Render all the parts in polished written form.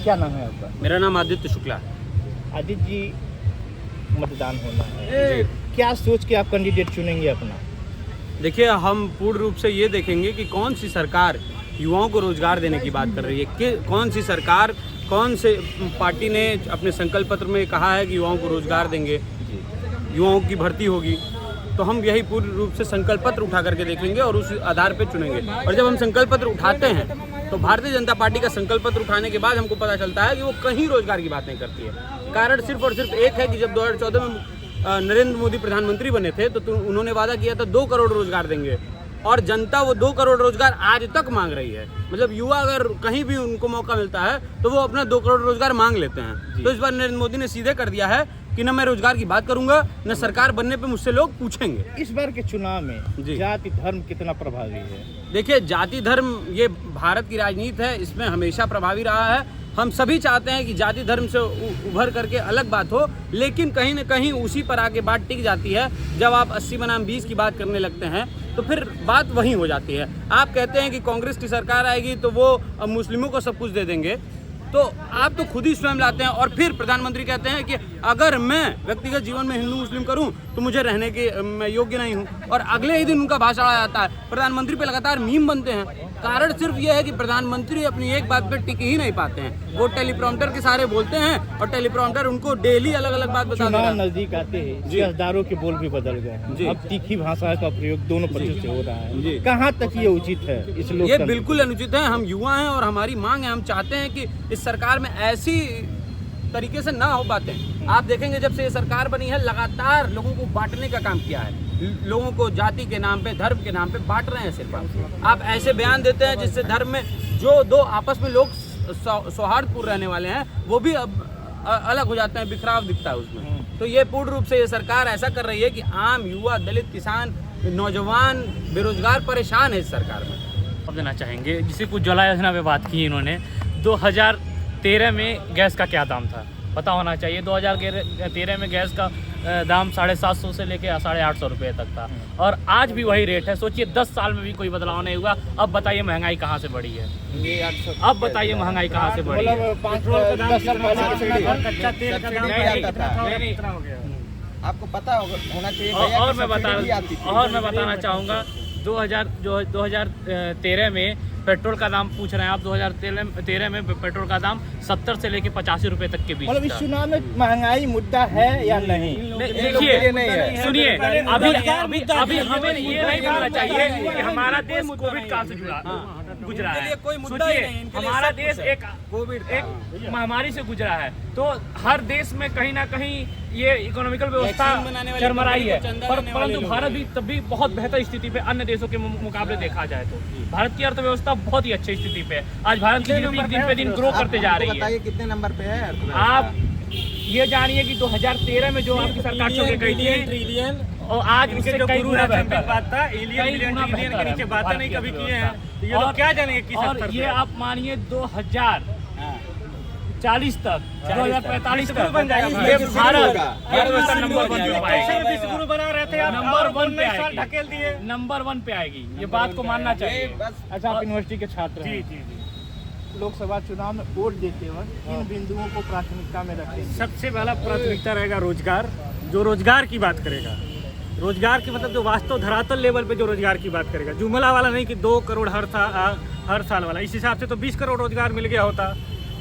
क्या नाम है आपका? मेरा नाम आदित्य शुक्ला है। आदित्य जी, मतदान होना है, क्या सोच के आप कैंडिडेट चुनेंगे अपना? देखिए, हम पूर्ण रूप से ये देखेंगे कि कौन सी सरकार युवाओं को रोजगार देने की बात कर रही है, कि कौन सी सरकार, कौन से पार्टी ने अपने संकल्प पत्र में कहा है कि युवाओं को रोजगार देंगे, युवाओं की भर्ती होगी। तो हम यही पूर्ण रूप से संकल्प पत्र उठा करके देखेंगे और उस आधार पर चुनेंगे। और जब हम संकल्प पत्र उठाते हैं तो भारतीय जनता पार्टी का संकल्प पत्र उठाने के बाद हमको पता चलता है कि वो कहीं रोजगार की बात नहीं करती है। कारण सिर्फ और सिर्फ एक है कि जब 2014 में नरेंद्र मोदी प्रधानमंत्री बने थे तो उन्होंने वादा किया था 2 करोड़ रोजगार देंगे, और जनता वो 2 करोड़ रोजगार आज तक मांग रही है। मतलब युवा अगर कहीं भी उनको मौका मिलता है तो वो अपना 2 करोड़ रोजगार मांग लेते हैं। तो इस बार नरेंद्र मोदी ने सीधे कर दिया है कि न मैं रोजगार की बात करूंगा, न सरकार बनने पे मुझसे लोग पूछेंगे। इस बार के चुनाव में जाति धर्म कितना प्रभावी है? देखिए, जाति धर्म ये भारत की राजनीति है, इसमें हमेशा प्रभावी रहा है। हम सभी चाहते हैं कि जाति धर्म से उभर करके अलग बात हो, लेकिन कहीं न कहीं उसी पर आके बात टिक जाती है। जब आप 80 बनाम 20 की बात करने लगते हैं तो फिर बात वहीं हो जाती है। आप कहते हैं कि कांग्रेस की सरकार आएगी तो वो मुस्लिमों को सब कुछ दे देंगे, तो आप तो खुद ही स्वयं लाते हैं। और फिर प्रधानमंत्री कहते हैं कि अगर मैं व्यक्तिगत जीवन में हिंदू मुस्लिम करूं तो मुझे रहने के मैं योग्य नहीं हूं, और अगले ही दिन उनका भाषण आ जाता है। प्रधानमंत्री पे लगातार मीम बनते हैं। कारण सिर्फ ये है कि प्रधानमंत्री अपनी एक बात पे टिक ही नहीं पाते हैं। वो टेलीप्रॉम्प्टर के सहारे बोलते हैं और टेलीप्रॉम्प्टर उनको डेली अलग अलग बात बताते हैं। नजदीक आते हैं, सियासतदारों के बोल भी बदल गए हैं। अब तीखी भाषा का प्रयोग दोनों पक्षों से हो रहा है। कहाँ तक ये उचित है? इस लोग ये बिल्कुल अनुचित है। हम युवा हैं और हमारी मांग है, हम चाहते हैं कि इस सरकार में ऐसी तरीके से ना हो बातें। आप देखेंगे जब से ये सरकार बनी है लगातार लोगों को बांटने का काम किया है। लोगों को जाति के नाम पे, धर्म के नाम पे बांट रहे हैं। सिर्फ आप ऐसे बयान देते हैं जिससे धर्म में जो 2 आपस में लोग सौहार्दपूर्ण रहने वाले हैं वो भी अब अलग हो जाते हैं, बिखराव दिखता है उसमें। तो ये पूर्ण रूप से ये सरकार ऐसा कर रही है कि आम युवा, दलित, किसान, नौजवान, बेरोजगार परेशान है इस सरकार में। अब देना चाहेंगे, जिसे कुछ उज्ज्वला योजना पे बात की इन्होंने। 2013 में गैस का क्या दाम था पता होना चाहिए। 2013 में गैस का दाम 750 से लेके 850 रुपये तक था, और आज भी वही रेट है। सोचिए 10 साल में भी कोई बदलाव नहीं हुआ। अब बताइए महंगाई कहाँ से बढ़ी है? अब बताइए महंगाई कहाँ से बढ़ी है? आपको पता होना चाहिए। और मैं बताना चाहूँगा 2013 में पेट्रोल का दाम पूछ रहे हैं आप। 2013 में पेट्रोल का दाम 70 से लेके 85 रुपए तक के बीच। मतलब इस चुनाव में महंगाई मुद्दा है या नहीं? देखिए, सुनिए, अभी हमें ये नहीं बोलना चाहिए कि हमारा देश कोविड काल से गुजरा है। सोचिए, हमारा देश एक महामारी से गुजरा है, तो हर देश में कहीं ना कहीं ये इकोनॉमिकल व्यवस्था चरमराई है। परंतु भारत भी तब भी बहुत बेहतर स्थिति पे अन्य देशों के मुकाबले देखा जाए तो भारत की अर्थव्यवस्था बहुत ही अच्छी स्थिति पे है। आज भारत की जीडीपी दिन पे दिन ग्रो करते जा रही है। बताइए कितने नंबर पे है? आप ये जानिए कि 2013 में जो आपकी सरकार छोड़ के गई थी, और आज उससे कई गुना बेहतर बात था। ट्रिलियन के नीचे बातें नहीं कभी किए हैं, ये लोग क्या जानेंगे किस स्तर पे। और ये आप मानिए 2040 तक, 2045 तक बन जाएगा ये भारत नंबर 1 पे आएगी। विश्वगुरु बना रहे थे आप, नंबर 1 पे आएगी, ढकेल दिए, नंबर 1 पे आएगी। ये बात को मानना चाहिए। अच्छा, आप यूनिवर्सिटी के छात्र हैं। जी। लोकसभा चुनाव में वोट देते वक्त इन बिंदुओं को प्राथमिकता में रखेंगे? सबसे पहला प्राथमिकता रहेगा रोजगार। जो रोजगार की बात करेगा, रोजगार की मतलब जो वास्तव धरातल लेवल पे जो रोजगार की बात करेगा, जुमला वाला नहीं कि 2 करोड़ हर साल वाला। इस हिसाब से तो 20 करोड़ रोजगार मिल गया होता।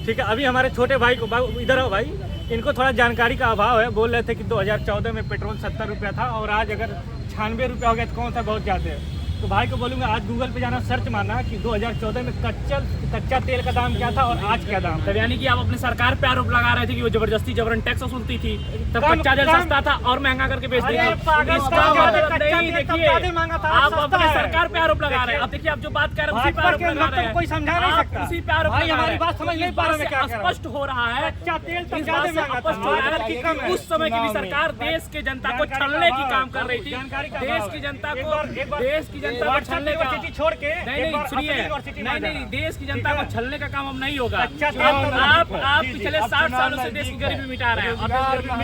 ठीक है, अभी हमारे छोटे भाई को, इधर आओ भाई, इनको थोड़ा जानकारी का अभाव है। बोल रहे थे कि 2014 में पेट्रोल 70 रुपया था और आज अगर 96 रुपया हो गया तो कौन सा बहुत ज़्यादा है। तो भाई को बोलूँगा आज गूगल पे जाना, सर्च मारना कि 2014 में कच्चा तेल का दाम क्या था और आज क्या दाम। तब यानी कि आप अपने सरकार पे आरोप लगा रहे थे कि वो जबरदस्ती जबरन टैक्स वसूलती थी, तब कच्चा तेल सस्ता था और महंगा करके बेच देती। इसका मतलब नहीं, देखिए आप अपने सरकार पे आरोप लगा रहे हैं। अब देखिए आप जो बात कर रहे हैं उसी पे आरोप लगा रहे हैं, कोई समझा नहीं सकता। उसी पे आरोप लगा रहे हैं। बात समझ नहीं पा रहे हैं। स्पष्ट हो रहा है, कच्चा तेल तो ज़्यादा महंगा था। उस समय की भी सरकार देश के जनता को छलने की काम कर रही थी। देश की जनता जनता को छलने का छोड़ के नहीं सुनिए, नहीं देश की जनता को छलने का काम अब नहीं होगा। आप पिछले 60 सालों से देश की गरीबी मिटा रहे हैं।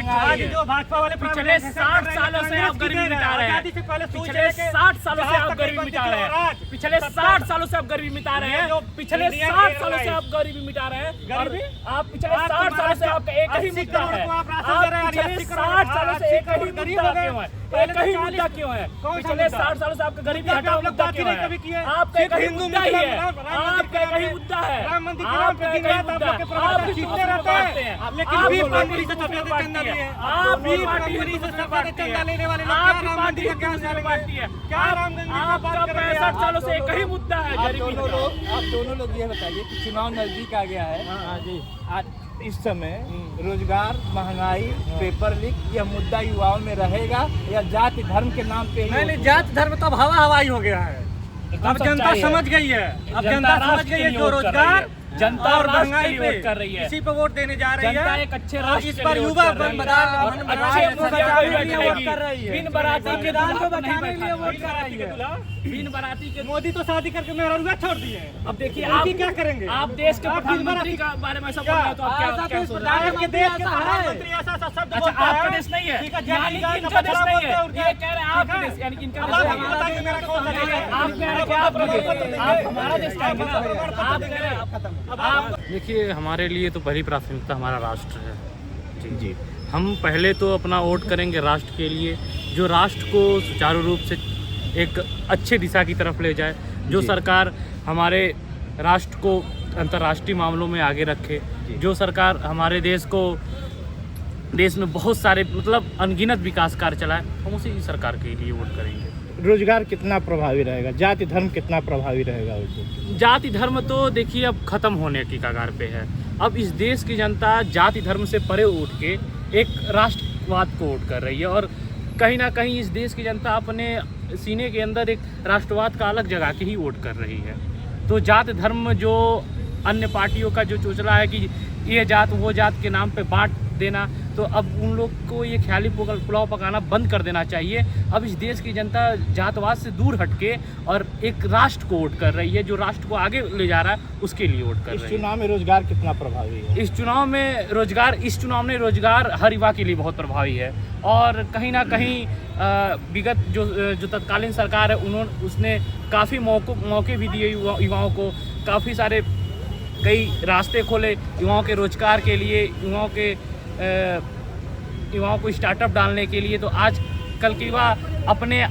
आज जो भाजपा वाले पिछले 60 सालों से आप गरीबी मिटा रहे हैं। पिछले 60 सालों से आप गरीबी मिटा रहे हैं। पिछले 60 सालों से आप गरीबी मिटा रहे हैं। पिछले 60 सालों से आप गरीबी मिटा रहे हैं। और आप पिछले 60 सालों से आपका एक ही मुद्दा है। आप पिछले 60 सालों से एक ही मुद्दा क्यों है? एक ही मुद्दा क्यों है? पिछले 60 सालों से आपका गरीबी हटाओ मुद्दा क्यों है? आपका एक ही मुद्दा ही है। आपका एक ही मुद्दा है। आपका एक ही मुद्दा है। आप जीतते रहते हैं, लेकिन भी पार्टी से चंदा लिए। आप भी पार्टी से चंदा लेने वाले लोग आपकी पार्टी की पार्टी है। क्या आपका 65 सालों से एक ही मुद्दा है गरीबी। आप दोनों लोग ये बताइए कि चुनाव नजदीक आ गया है। हाँ जी, आज इस समय रोजगार, महंगाई, पेपर लीक, यह मुद्दा युवाओं में रहेगा या जाति धर्म के नाम पे? नहीं, जात धर्म तो अब हवाई हो गया है। अब जनता समझ गई है। अब जनता समझ गई है जो रोजगार जनता और महंगाई पे वोट कर रही है, इसी पे वोट देने जा रही जनता है। एक अच्छे राष्ट्र इस पर युवा अच्छे मुखिया कर रही है। बिन बाराती के दूल्हा को नहीं बैठाने वोट कर रही है। बिन बाराती के मोदी तो शादी करके मेहरुआ छोड़ दिए। अब देखिए आप क्या करेंगे? आप देश के प्रधानमंत्री का बारे में ऐसा बोल रहे हैं तो आप क्या सोच रहे हैं? आपके देश के प्रधानमंत्री ऐसा शब्द अच्छा, बोलता है। आपका देश नहीं है, यानी कि इनका देश नहीं है। ये कह रहे हैं आपका देश, यानी कि इनका देश नहीं है। आप कह रहे हैं कि आपका देश, आप हमारा देश कहेंगे ना? आप कह रहे हैं आप देखिए, हमारे लिए तो पहली प्राथमिकता हमारा राष्ट्र है। जी जी, हम पहले तो अपना वोट करेंगे राष्ट्र के लिए, जो राष्ट्र को सुचारू रूप से एक अच्छे दिशा की तरफ ले जाए, जो सरकार हमारे राष्ट्र को अंतर्राष्ट्रीय मामलों में आगे रखे, जो सरकार हमारे देश में बहुत सारे मतलब अनगिनत विकास कार्य चलाए, हम उसी सरकार के लिए वोट करेंगे। रोजगार कितना प्रभावी रहेगा, जाति धर्म कितना प्रभावी रहेगा? जाति धर्म तो देखिए अब खत्म होने की कगार पे है। अब इस देश की जनता जाति धर्म से परे उठ के एक राष्ट्रवाद को वोट कर रही है, और कहीं ना कहीं इस देश की जनता अपने सीने के अंदर एक राष्ट्रवाद का अलग जगह के ही वोट कर रही है। तो जाति धर्म जो अन्य पार्टियों का जो चोचला है कि ये जात वो जात के नाम पे बांट देना, तो अब उन लोग को ये ख्याली पुलाव पकाना बंद कर देना चाहिए। अब इस देश की जनता जातवाद से दूर हटके और एक राष्ट्र को वोट कर रही है, जो राष्ट्र को आगे ले जा रहा है उसके लिए वोट कर रही है। इस चुनाव में रोजगार कितना प्रभावी है? इस चुनाव में रोजगार हर युवा के लिए बहुत प्रभावी है, और कहीं ना कहीं विगत जो तत्कालीन सरकार है उसने काफ़ी मौके भी दिए युवाओं को, काफ़ी सारे कई रास्ते खोले युवाओं के रोजगार के लिए, युवाओं को स्टार्टअप डालने के लिए। तो आज कल के युवा अपने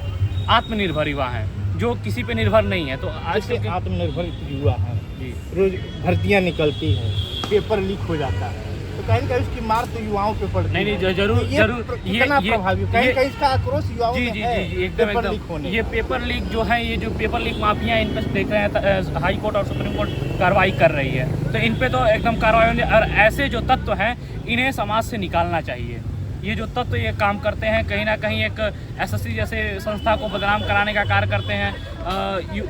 आत्मनिर्भर युवा हैं, जो किसी पे निर्भर नहीं है। तो आज के आत्मनिर्भर युवा हैं जी, रोज भर्तियाँ निकलती हैं, पेपर लीक हो जाता है, तो कहीं ना कहीं उसकी मार तो युवाओं पे पड़ती है। नहीं, जरूर कितना प्रभावी, कहीं कहीं इसका आक्रोश युवाओं में है। एकदम ये पेपर लीक जो है, ये जो पेपर लीक माफिया, इन पर देख रहे हैं हाई कोर्ट और सुप्रीम कोर्ट कार्रवाई कर रही है, तो इन पे तो एकदम कार्रवाई होनी। और ऐसे जो तत्व हैं इन्हें समाज से निकालना चाहिए। ये जो तत्व ये काम करते हैं, कहीं ना कहीं एक एसएससी जैसे संस्था को बदनाम कराने का कार्य करते हैं,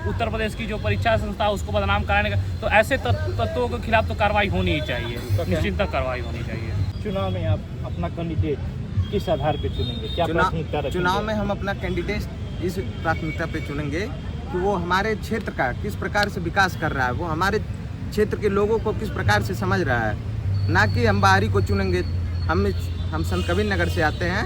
उत्तर प्रदेश की जो परीक्षा संस्था उसको बदनाम कराने का, तो ऐसे तत्वों के खिलाफ तो कार्रवाई होनी ही चाहिए, निश्चित कार्रवाई होनी चाहिए। चुनाव में आप अपना कैंडिडेट किस आधार पे चुनेंगे, क्या प्राथमिकता रखेंगे? चुनाव में हम अपना कैंडिडेट इस प्राथमिकता पे चुनेंगे कि वो हमारे क्षेत्र का किस प्रकार से विकास कर रहा है, वो हमारे क्षेत्र के लोगों को किस प्रकार से समझ रहा है, ना कि हम बाहरी को चुनेंगे। हम संत कबीर नगर से आते हैं,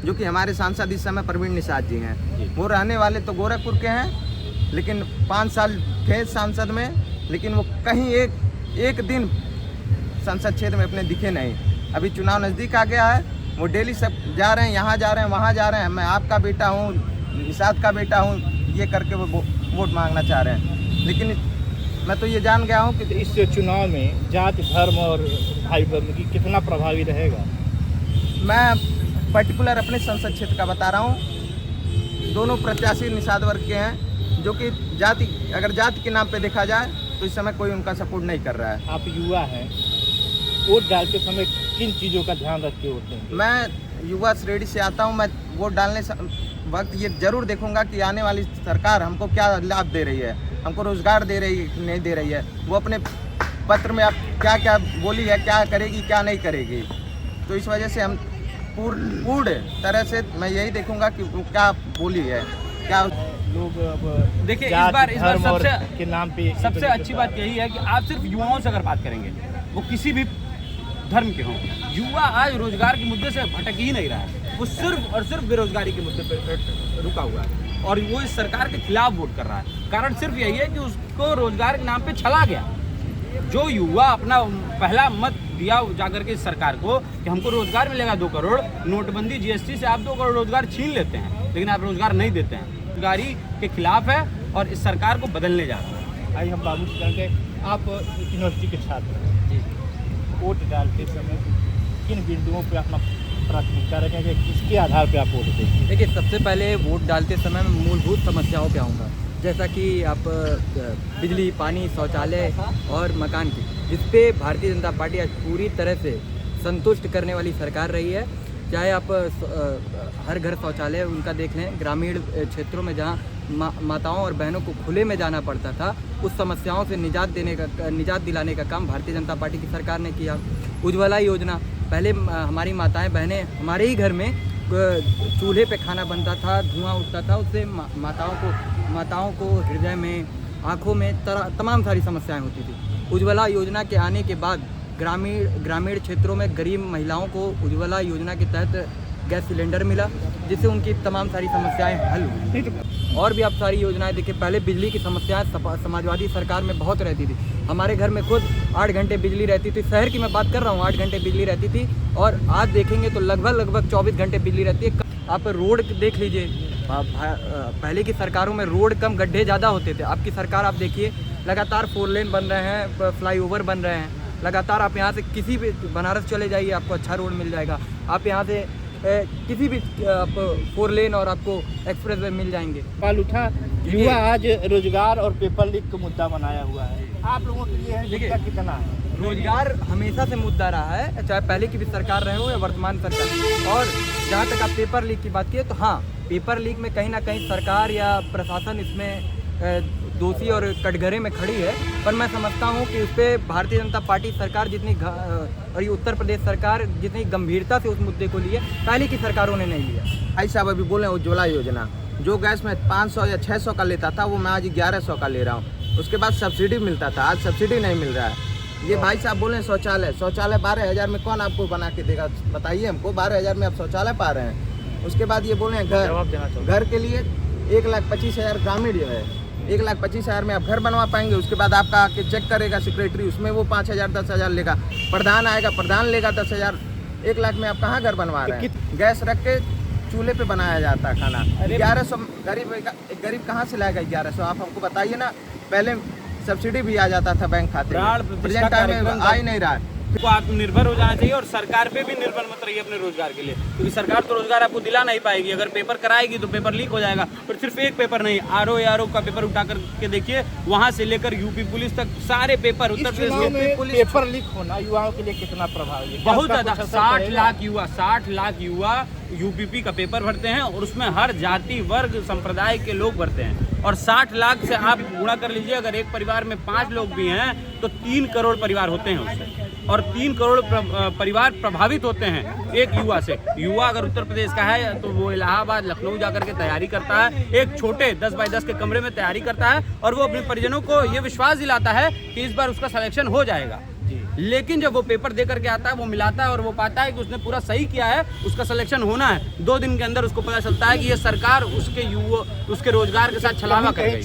जो कि हमारे सांसद इस समय प्रवीण निषाद जी हैं। वो रहने वाले तो गोरखपुर के हैं, लेकिन 5 साल थे सांसद में, लेकिन वो कहीं एक दिन संसद क्षेत्र में अपने दिखे नहीं। अभी चुनाव नज़दीक आ गया है, वो डेली सब जा रहे हैं, यहाँ जा रहे हैं, वहाँ जा रहे हैं, मैं आपका बेटा हूँ, निषाद का बेटा हूँ, ये करके वो वोट मांगना चाह रहे हैं। लेकिन मैं तो ये जान गया हूँ कि इस चुनाव में जाति धर्म और भाई बहन की कितना प्रभावी रहेगा। मैं पर्टिकुलर अपने संसद क्षेत्र का बता रहा हूँ। दोनों प्रत्याशी निषाद वर्ग के हैं, जो कि अगर जाति के नाम पे देखा जाए तो इस समय कोई उनका सपोर्ट नहीं कर रहा है। आप युवा हैं, वोट डालते समय किन चीज़ों का ध्यान रख के वोट देंगे? मैं युवा श्रेणी से आता हूँ। मैं वोट डालने वक्त ये जरूर देखूंगा कि आने वाली सरकार हमको क्या लाभ दे रही है, हमको रोजगार दे रही है नहीं दे रही है, वो अपने पत्र में आप क्या क्या बोली है, क्या करेगी क्या नहीं करेगी। तो इस वजह से हम पूर्ण तरह से मैं यही देखूंगा कि वो क्या बोली है, क्या लोग अब देखिए, इस जात, बार धर्म और सबसे के नाम पे सबसे अच्छी बात यही है कि आप सिर्फ युवाओं से अगर बात करेंगे, वो किसी भी धर्म के हों, युवा आज रोजगार के मुद्दे से भटक ही नहीं रहा है। वो सिर्फ और सिर्फ बेरोजगारी के मुद्दे पर रुका हुआ है और वो इस सरकार के खिलाफ वोट कर रहा है। कारण सिर्फ यही है कि उसको रोजगार के नाम पे छला गया। जो युवा अपना पहला मत दिया जाकर के इस सरकार को कि हमको रोजगार मिलेगा 2 करोड़, नोटबंदी जीएसटी से आप 2 करोड़ रोजगार छीन लेते हैं, लेकिन आप रोजगार नहीं देते हैं। रोजगारी के खिलाफ है और इस सरकार को बदलने जा रहा है। आज हम बाबू से जाके, आप यूनिवर्सिटी के छात्र हैं, वोट डालते समय किन बिंदुओं पे अपना प्राथमिकता रखेंगे, किसके आधार पे आप वोट देंगे? देखिए, सबसे पहले वोट डालते समय मैं मूलभूत समस्याओं पे आऊँगा, जैसा कि आप बिजली, पानी, शौचालय और मकान की, जिस पे भारतीय जनता पार्टी आज पूरी तरह से संतुष्ट करने वाली सरकार रही है। चाहे आप हर घर शौचालय उनका देख लें, ग्रामीण क्षेत्रों में जहाँ माताओं और बहनों को खुले में जाना पड़ता था, उस समस्याओं से निजात दिलाने का काम भारतीय जनता पार्टी की सरकार ने किया। उज्ज्वला योजना, पहले हमारी माताएं बहनें, हमारे ही घर में चूल्हे पे खाना बनता था, धुआं उठता था, उससे माताओं को हृदय में, आँखों में तमाम सारी समस्याएं होती थी। उज्ज्वला योजना के आने के बाद ग्रामीण क्षेत्रों में गरीब महिलाओं को उज्ज्वला योजना के तहत गैस सिलेंडर मिला, जिससे उनकी तमाम सारी समस्याएं हल हुई। और भी आप सारी योजनाएं देखिए, पहले बिजली की समस्याएं समाजवादी सरकार में बहुत रहती थी। हमारे घर में खुद 8 घंटे बिजली रहती थी, शहर की मैं बात कर रहा हूँ, 8 घंटे बिजली रहती थी, और आज देखेंगे तो लगभग 24 घंटे बिजली रहती है। आप रोड देख लीजिए, पहले की सरकारों में रोड कम, गड्ढे ज़्यादा होते थे। आपकी सरकार आप देखिए, लगातार 4 लेन बन रहे हैं, फ्लाईओवर बन रहे हैं लगातार। आप यहाँ से किसी भी बनारस चले जाइए, आपको अच्छा रोड मिल जाएगा। आप यहाँ से किसी भी आप 4 लेन और आपको एक्सप्रेस वे मिल जाएंगे। सवाल उठा, युवा आज रोजगार और पेपर लीक को मुद्दा बनाया हुआ है, आप लोगों के लिए मुद्दा कितना है? रोजगार हमेशा से मुद्दा रहा है, चाहे पहले की भी सरकार रहे हो या वर्तमान सरकार। और जहाँ तक आप पेपर लीक की बात किए, तो हाँ, पेपर लीक में कहीं ना कहीं सरकार या प्रशासन इसमें दोषी और कटघरे में खड़ी है। पर मैं समझता हूँ कि उस पर भारतीय जनता पार्टी सरकार और ये उत्तर प्रदेश सरकार जितनी गंभीरता से उस मुद्दे को लिए, पहले की सरकारों ने नहीं लिया। भाई साहब अभी बोले उज्ज्वला योजना, जो गैस में 500 या 600 का लेता था, वो मैं आज 1100 का ले रहा हूँ। उसके बाद सब्सिडी मिलता था, आज सब्सिडी नहीं मिल रहा है। ये भाई साहब बोले शौचालय 12,000 में कौन आपको बना के देगा? बताइए हमको, 12,000 में आप शौचालय पा रहे हैं। उसके बाद ये बोले घर के लिए 1,25,000 ग्रामीण जो है, 1,25,000 में आप घर बनवा पाएंगे। उसके बाद आपका आके चेक करेगा सेक्रेटरी, उसमें वो 5,000 10,000 लेगा। प्रधान आएगा, प्रधान लेगा 10,000। 1 लाख में आप कहाँ घर बनवा रहे हैं? गैस रख के चूल्हे पे बनाया जाता है खाना। 1100 गरीब कहाँ से लाएगा 1100? आप हमको बताइए ना। पहले सब्सिडी भी आ जाता था बैंक खाते में, प्रेजेंट टाइम में आ ही नहीं रहा है। को आत्मनिर्भर हो जाना चाहिए और सरकार पे भी निर्भर मत रहिए अपने रोजगार के लिए, क्योंकि सरकार तो रोजगार आपको दिला नहीं पाएगी। अगर पेपर कराएगी तो पेपर लीक हो जाएगा। पर सिर्फ एक पेपर नहीं, आरओ का पेपर उठा करके देखिए, वहां से लेकर यूपी पुलिस तक सारे पेपर, उत्तर प्रदेश में पेपर लीक होना युवाओं के लिए कितना प्रभावी है? बहुत ज्यादा। 60 लाख युवा यूपीपी का पेपर भरते हैं और उसमें हर जाति, वर्ग, संप्रदाय के लोग भरते हैं। और 60 लाख से आप गुणा कर लीजिए, अगर एक परिवार में 5 लोग भी हैं तो 3 करोड़ परिवार होते हैं उससे, और 3 करोड़ परिवार प्रभावित होते हैं एक युवा से। युवा अगर उत्तर प्रदेश का है तो वो इलाहाबाद, लखनऊ जाकर के तैयारी करता है, एक छोटे 10 बाई 10 के कमरे में तैयारी करता है, और वो अपने परिजनों को ये विश्वास दिलाता है कि इस बार उसका सिलेक्शन हो जाएगा। लेकिन जब वो पेपर दे करके आता है, वो मिलाता है और वो पाता है कि उसने पूरा सही किया है, उसका सिलेक्शन होना है, 2 दिन के अंदर उसको पता चलता है कि ये सरकार उसके रोजगार के साथ छलावा कर रही है।